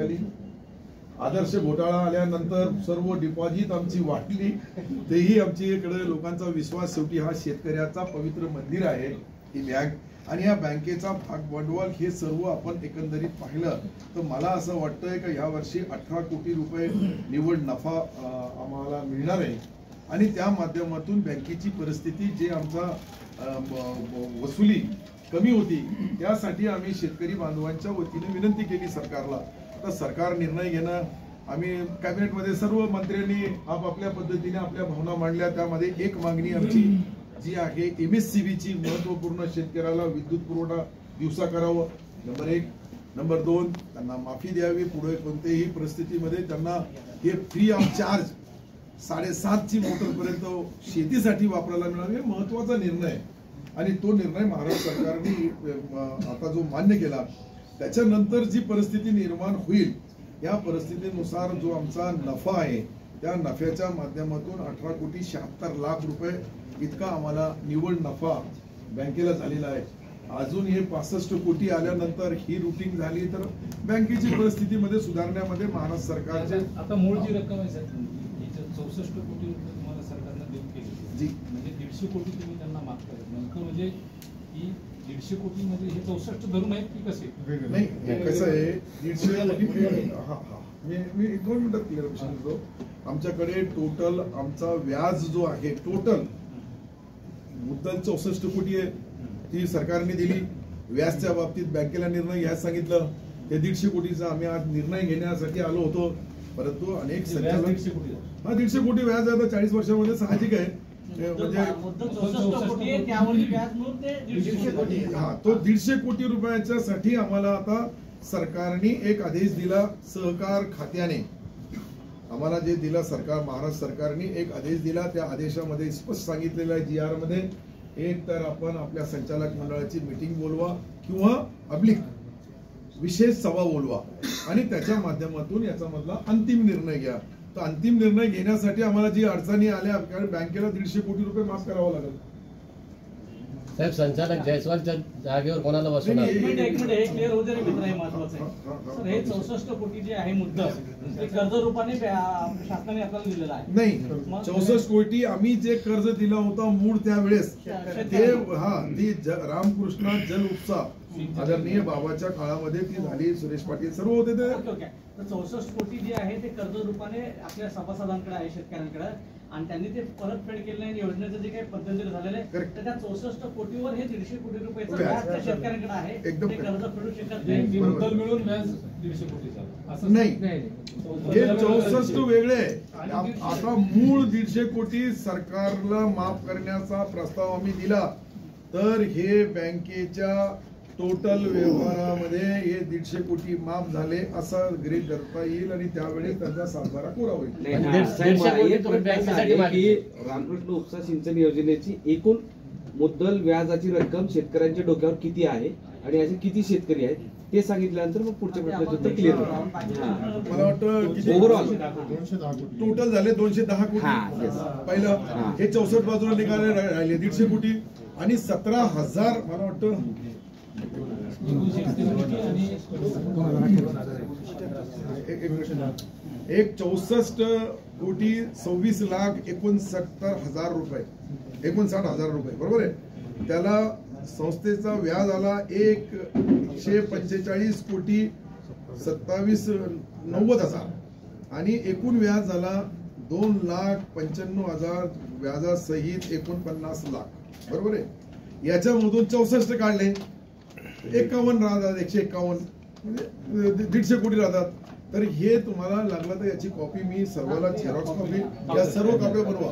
झाली, आदर्श घोटाळा आल्यानंतर सर्व डिपॉझिट आमची वाटली, तेही आमची इकडे लोकांचा विश्वास, शेवटी हा शेतकऱ्याचा पवित्र मंदिर आहे ही बँक, आणि या बँकेचा भागभांडवल हे सर्व आपण एकंदरीत पाहिलं तर मला असं वाटतंय की या वर्षी 18 कोटी रुपये निव्वळ नफा आम्हाला मिळणार आहे, आणि त्या माध्यमातून बँकेची परिस्थिती जे आमचा वसुली कमी होती त्यासाठी आम्ही शेतकरी बांधवांच्या वतीने विनंती केली सरकारला. आता सरकार निर्णय घेणं, आम्ही कॅबिनेटमध्ये सर्व मंत्र्यांनी आपापल्या पद्धतीने आपल्या भावना मांडल्या. त्यामध्ये एक मागणी आमची जी आहे MSCBची महत्वपूर्ण शेतकऱ्याला विद्युत पुरवठा दिवसा करावं, नंबर 1. नंबर 2, त्यांना माफी द्यावी, पुढे कोणत्याही परिस्थितीमध्ये त्यांना हे फ्री ऑफ चार्ज 7.5ची मोटरपर्यंत शेतीसाठी वापरायला मिळावे, हे महत्वाचा निर्णय, आणि तो निर्णय महाराष्ट्र सरकारने आता जो मान्य केला त्याच्यानंतर जी परिस्थिती निर्माण होईल या परिस्थितीनुसार जो आमचा नफा आहे त्या नफ्याच्या माध्यमातून 18,76,00,000 रुपये इतका आम्हाला निव्वळ नफा बँकेला झालेला आहे. अजून हे 65 कोटी आल्यानंतर ही रुटीन झाली तर बँकेची परिस्थितीमध्ये सुधारण्यामध्ये महाराष्ट्र सरकारचे आता मूळ जी रक्कम आहे सर 64 कोटी रुपये तुम्हाला सरकारने देऊ केली जी, म्हणजे 150 कोटी तुम्ही त्यांना माफ करा, नेमकं म्हणजे ही 150 कोटी मध्ये हे 64 धरून आहेत की कसे? नाही, कसं आहे 150 कोटी, मी 2 मिनिटात क्लिअर करतो. आमच्याकडे टोटल आमचा व्याज जो आहे टोटल मुद्दल 64 कोटी आहे, ती सरकारने दिली. व्याजच्या बाबतीत बँकेला निर्णय घ्यायला सांगितलं, ते 150 कोटीचा आम्ही आज निर्णय घेण्यासाठी आलो होतो, परंतु अनेक संचालक 150 कोटी व्याज आहे, 40 वर्षामध्ये साहजिक आहे. म्हणजे तो 150 कोटी रुपयाच्या साठी आम्हाला आता सरकारने एक आदेश दिला, सहकार खात्याने आम्हाला जे दिला सरकार, महाराष्ट्र सरकारने एक आदेश दिला, त्या आदेशामध्ये स्पष्ट सांगितलेलं आहे GR मध्ये, एक तर आपण आपल्या संचालक मंडळाची मीटिंग बोलवा किंवा पब्लिक विशेष सभा बोलवा आणि त्याच्या माध्यमातून याचा मधला अंतिम निर्णय घ्या. तर अंतिम निर्णय घेण्यासाठी आम्हाला जी अडचणी आल्या, कारण बँकेला 150 कोटी रुपये माफ करावं लागेल. साहेब, संचालक जयस्वालच्या जागेवर कोणाला बसवणार? एक मिनिट हे क्लिअर होते रे मित्र, हे महत्वाचं आहे सर. हे 64 कोटी जे आहे मुद्दा ते कर्ज रूपाने शासनाने आपल्याला दिलेला आहे. नाही, 64 कोटी आम्ही जे कर्ज दिला होता मूळ त्यावेळेस ते ती रामकृष्ण जल उपसा आदरणीय बाबाच्या काळामध्ये ती झाली, सुरेश पाटील सर्व होते ते. तर 64 कोटी जे आहे ते कर्ज रूपाने आपल्या सभासदांकडे आहे, शेतकऱ्यांकडे, आणि त्यांनी ते परतफेड केले नाही. योजनेचं जे काही पद्धतीने झालेलं आहे तर त्या 64 कोटीवर हे 150 कोटी रुपयाचं व्याज त्या शेतकऱ्यांकडे आहे, ते कर्ज फेडू शकत नाही. मुद्दल मिळून व्याज 150 कोटीचा असं नाही, हे 64 वेगळे. आता मूळ 150 कोटी सरकारला माफ करण्याचा प्रस्ताव आम्ही दिला, तर हे बँकेच्या टोटल व्यवहारामध्ये हे 150 कोटी माफ झाले असं गृहीत धरता येईल, आणि त्यावेळेस त्यांचा सातबारा कोरा होईल. रामकृष्ण उपसा सिंचन योजनेची एकूण मुद्दल व्याजाची रक्कम शेतकऱ्यांच्या डोक्यावर किती आहे आणि असे किती शेतकरी आहेत ते सांगितल्यानंतर मग पुढच्या प्रश्नाचं उत्तर क्लिअर होईल. मला वाटतं ओव्हरऑल टोटल झाले 210 कोटी. पहिलं हे 64 बाजूला निघाले राहिले 150 कोटी, आणि 17,000 मला वाटतं एक 64 कोटी 26,69,000 रुपये, 59,000 रुपये बरोबर आहे. त्याला संस्थेचा व्याज आला 145 कोटी 27,90,000 आणि एकूण व्याज झाला 2,95,000 व्याजासहित 49 लाख बरोबर आहे. याच्यामधून 64 काढले 51 राहतात, 151 म्हणजे 150 कोटी राहतात. तर हे तुम्हाला लागलं तर याची कॉपी मी सर्वांना झेरॉक्स कॉपी या सर्व कॉप्या बनवा.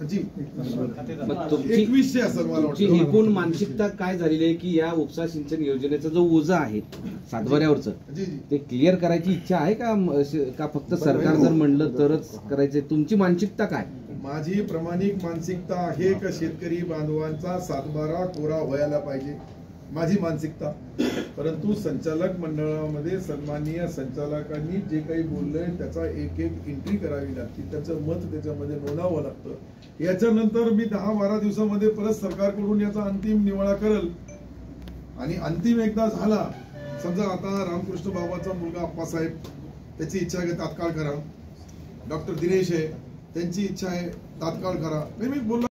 जी 2100 असेल मला वाटतं. एकूण मानसिकता काय झालेली आहे की या उपसा सिंचन योजनेचा जो ओझा आहे सातबाऱ्यावरचं ते क्लिअर करायची इच्छा आहे का फक्त सरकार जर म्हणलं तरच करायचंय? तुमची मानसिकता काय? माझी प्रामाणिक मानसिकता आहे की शेतकरी बांधवांचा सातबारा कोरा व्हायला पाहिजे, माझी मानसिकता. परंतु संचालक मंडळामध्ये सन्माननीय संचालकांनी जे काही बोललंय त्याचा एक एंट्री करावी लागते, त्याचं मत त्याच्यामध्ये नोंदवावं लागतं. याच्यानंतर मी 10-12 दिवसामध्ये परत सरकारकडून याचा अंतिम निवाडा करेल, आणि अंतिम एकदा झाला समजा आता रामकृष्ण बाबाचा मुलगा अप्पासाहेब, त्याची इच्छा आहे की तात्काळ करा. डॉक्टर दिनेश आहे, त्यांची इच्छा आहे तात्काळ करा. मी बोललो